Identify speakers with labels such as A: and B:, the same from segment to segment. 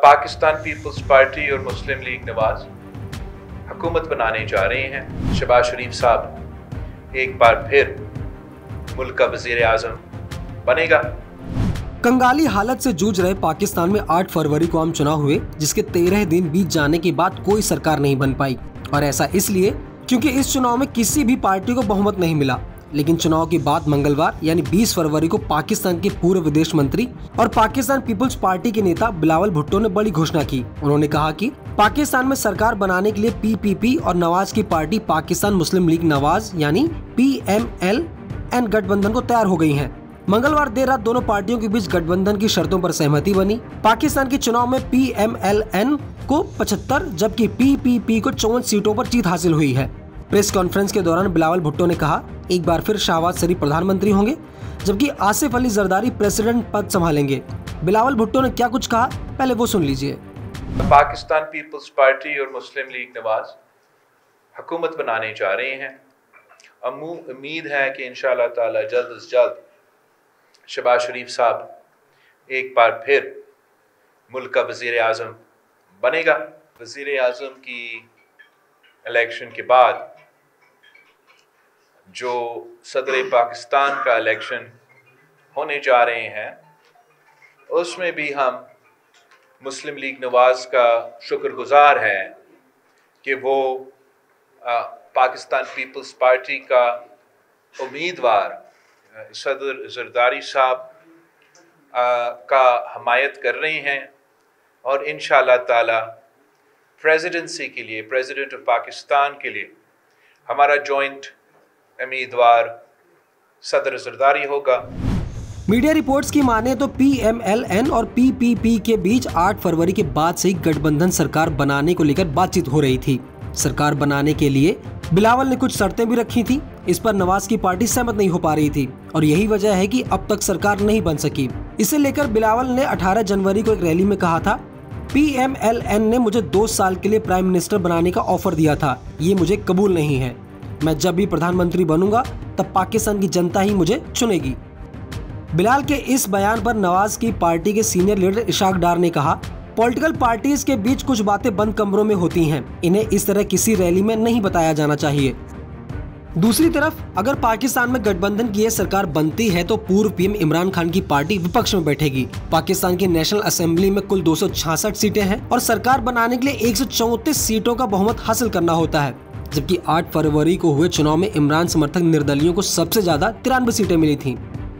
A: Pakistan peoples party और मुस्लिम league Nawaz हुकूमत बनाने जा रहे हैं। शहबाज शरीफ साहब एक बार फिर मुल्क का वजीर आजम बनेगा।
B: कंगाली हालत से जूझ रहे पाकिस्तान में 8 फरवरी को आम चुनाव हुए, जिसके 13 दिन बीत जाने के बाद कोई सरकार नहीं बन पाई। और ऐसा इसलिए क्योंकि इस चुनाव में किसी भी पार्टी को बहुमत नहीं मिला। लेकिन चुनाव के बाद मंगलवार यानी 20 फरवरी को पाकिस्तान के पूर्व विदेश मंत्री और पाकिस्तान पीपल्स पार्टी के नेता बिलावल भुट्टो ने बड़ी घोषणा की। उन्होंने कहा कि पाकिस्तान में सरकार बनाने के लिए पीपीपी और नवाज की पार्टी पाकिस्तान मुस्लिम लीग नवाज यानी PMLN गठबंधन को तैयार हो गई है। मंगलवार देर रात दोनों पार्टियों के बीच गठबंधन की शर्तों पर सहमति बनी। पाकिस्तान के चुनाव में PMLN को 75 जबकि PPP को 54 सीटों पर जीत हासिल हुई है। प्रेस कॉन्फ्रेंस के दौरान बिलावल भुट्टो ने कहा, एक बार फिर शहबाज शरीफ प्रधानमंत्री होंगे जबकि आसिफ अली जरदारी प्रेसिडेंट पद संभालेंगे। बिलावल भुट्टो ने क्या कुछ कहा, पहले वो सुन लीजिए।
A: पाकिस्तान पीपल्स पार्टी और मुस्लिम लीग नवाज हुकूमत बनाने जा रहे हैं। उम्मीद है कि इंशाअल्लाह ताला जल्द से जल्द शहबाज शरीफ साहब एक बार फिर मुल्क का वजीर आजम बनेगा। वजीर आजम की इलेक्शन के बाद जो सदर पाकिस्तान का इलेक्शन होने जा रहे हैं, उसमें भी हम मुस्लिम लीग नवाज का शुक्रगुजार हैं कि वो पाकिस्तान पीपल्स पार्टी का उम्मीदवार सदर जरदारी साहब का हमायत कर रहे हैं और इंशाअल्लाह ताला प्रेसिडेंसी के लिए, प्रेसिडेंट ऑफ पाकिस्तान के लिए हमारा जॉइंट उम्मीदवार सदर जरदारी होगा।
B: मीडिया रिपोर्ट्स की माने तो PMLN और PPP के बीच 8 फरवरी के बाद से ही गठबंधन सरकार बनाने को लेकर बातचीत हो रही थी। सरकार बनाने के लिए बिलावल ने कुछ शर्तें भी रखी थी। इस पर नवाज की पार्टी सहमत नहीं हो पा रही थी और यही वजह है कि अब तक सरकार नहीं बन सकी। इसे लेकर बिलावल ने 18 जनवरी को एक रैली में कहा था, PMLN ने मुझे 2 साल के लिए प्राइम मिनिस्टर बनाने का ऑफर दिया था, ये मुझे कबूल नहीं है। मैं जब भी प्रधानमंत्री बनूंगा तब पाकिस्तान की जनता ही मुझे चुनेगी। बिलाल के इस बयान पर नवाज की पार्टी के सीनियर लीडर इशाक डार ने कहा, पॉलिटिकल पार्टीज के बीच कुछ बातें बंद कमरों में होती हैं, इन्हें इस तरह किसी रैली में नहीं बताया जाना चाहिए। दूसरी तरफ अगर पाकिस्तान में गठबंधन की यह सरकार बनती है तो पूर्व PM इमरान खान की पार्टी विपक्ष में बैठेगी। पाकिस्तान की नेशनल असेंबली में कुल 266 सीटें हैं और सरकार बनाने के लिए 134 सीटों का बहुमत हासिल करना होता है, जबकि 8 फरवरी को हुए चुनाव में इमरान समर्थक निर्दलियों को सबसे ज्यादा 93 सीटें मिली थी।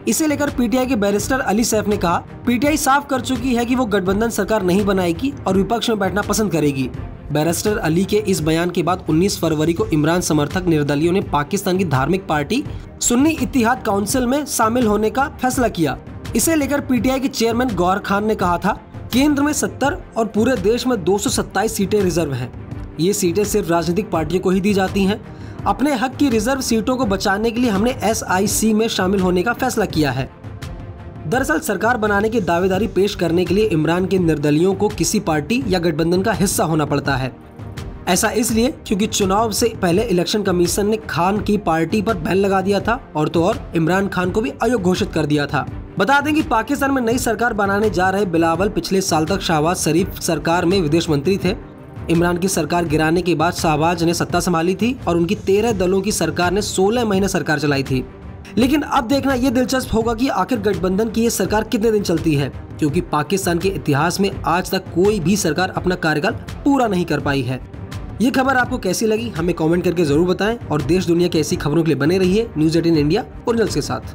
B: इसे लेकर PTI के बैरिस्टर अली सैफ ने कहा, PTI साफ कर चुकी है कि वो गठबंधन सरकार नहीं बनाएगी और विपक्ष में बैठना पसंद करेगी। बैरिस्टर अली के इस बयान के बाद 19 फरवरी को इमरान समर्थक निर्दलियों ने पाकिस्तान की धार्मिक पार्टी सुन्नी इत्तिहाद काउंसिल में शामिल होने का फैसला किया। इसे लेकर PTI के चेयरमैन गौहर खान ने कहा था, केंद्र में 70 और पूरे देश में 227 सीटें रिजर्व हैं। ये सीटें सिर्फ राजनीतिक पार्टियों को ही दी जाती हैं। अपने हक की रिजर्व सीटों को बचाने के लिए हमने SIC में शामिल होने का फैसला किया है। दरअसल सरकार बनाने की दावेदारी पेश करने के लिए इमरान के निर्दलियों को किसी पार्टी या गठबंधन का हिस्सा होना पड़ता है। ऐसा इसलिए क्योंकि चुनाव से पहले इलेक्शन कमीशन ने खान की पार्टी पर बैन लगा दिया था और तो और इमरान खान को भी अयोग्य घोषित कर दिया था। बता दें कि पाकिस्तान में नई सरकार बनाने जा रहे बिलावल पिछले साल तक शहबाज शरीफ सरकार में विदेश मंत्री थे। इमरान की सरकार गिराने के बाद शहबाज ने सत्ता संभाली थी और उनकी 13 दलों की सरकार ने 16 महीने सरकार चलाई थी। लेकिन अब देखना ये दिलचस्प होगा कि आखिर गठबंधन की ये सरकार कितने दिन चलती है, क्योंकि पाकिस्तान के इतिहास में आज तक कोई भी सरकार अपना कार्यकाल पूरा नहीं कर पाई है। ये खबर आपको कैसी लगी हमें कमेंट करके जरूर बताएं और देश दुनिया की ऐसी खबरों के लिए बने रहिए न्यूज़ 18 इंडिया ओरिजिनल्स के साथ।